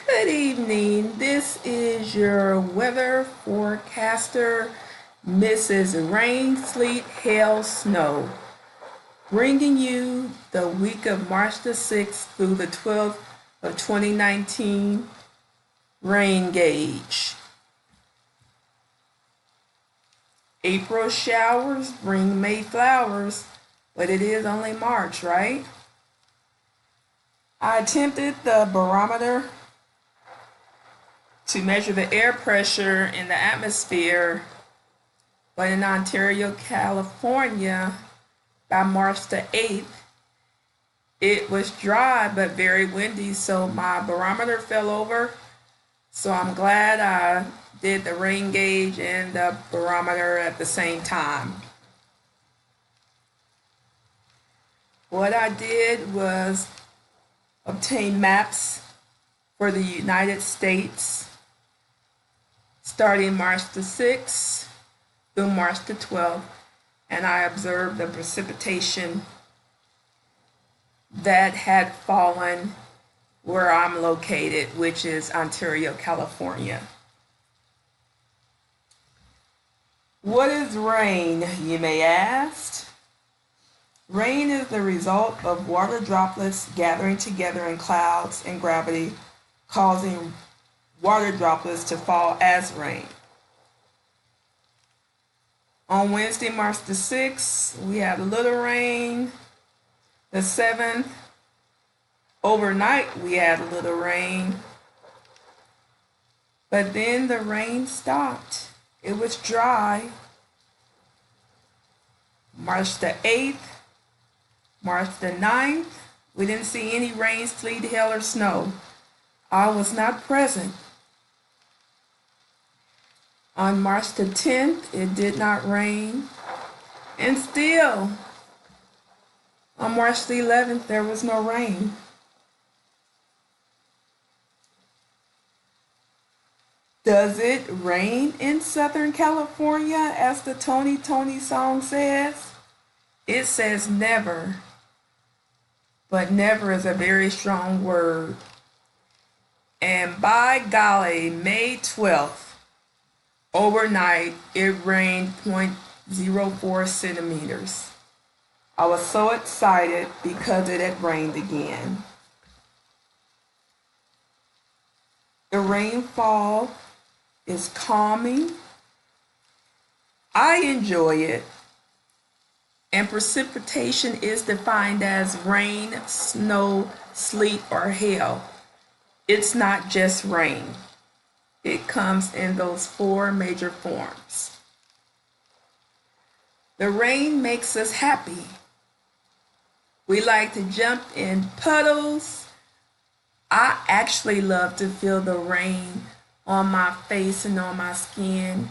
Good evening. This is your weather forecaster, Mrs. Rain, Sleet, Hail, Snow, bringing you the week of March the 6th through the 12th of 2019 rain gauge. April showers bring May flowers, but it is only March, right? I attempted the barometer to measure the air pressure in the atmosphere, but in Ontario, California, by March the 8th, it was dry but very windy, so my barometer fell over. So I'm glad I did the rain gauge and the barometer at the same time. What I did was obtain maps for the United States starting March the 6th through March the 12th, and I observed the precipitation that had fallen where I'm located, which is Ontario, California. What is rain, you may ask? Rain is the result of water droplets gathering together in clouds and gravity, causing water droplets to fall as rain. On Wednesday, March the 6th, we had a little rain. The 7th, overnight, we had a little rain. But then the rain stopped. It was dry. March the 8th, March the 9th, we didn't see any rain, sleet, hail, or snow. I was not present. On March the 10th, it did not rain. And still, on March the 11th, there was no rain. Does it rain in Southern California, as the Tony song says? It says never, but never is a very strong word. And by golly, May 12th, overnight, it rained 0.04 centimeters. I was so excited because it had rained again. The rainfall is calming. I enjoy it. And precipitation is defined as rain, snow, sleet, or hail. It's not just rain. It comes in those four major forms. The rain makes us happy. We like to jump in puddles. I actually love to feel the rain on my face and on my skin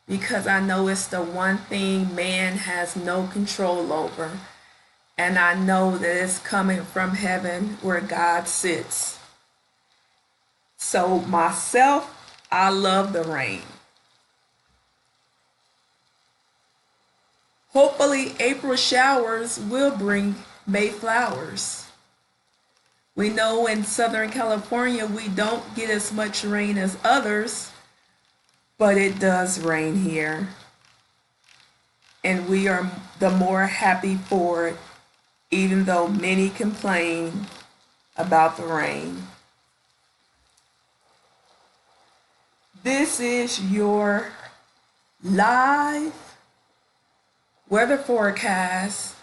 because I know it's the one thing man has no control over. And I know that it's coming from heaven where God sits. So myself, I love the rain. Hopefully, April showers will bring May flowers. We know in Southern California we don't get as much rain as others, but it does rain here. And we are the more happy for it, even though many complain about the rain. This is your live weather forecast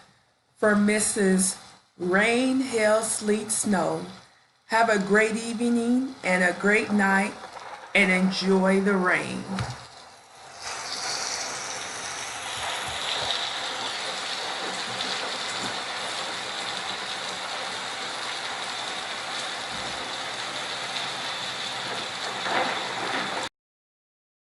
for Mrs. Rain, Hail, Sleet, Snow. Have a great evening and a great night and enjoy the rain.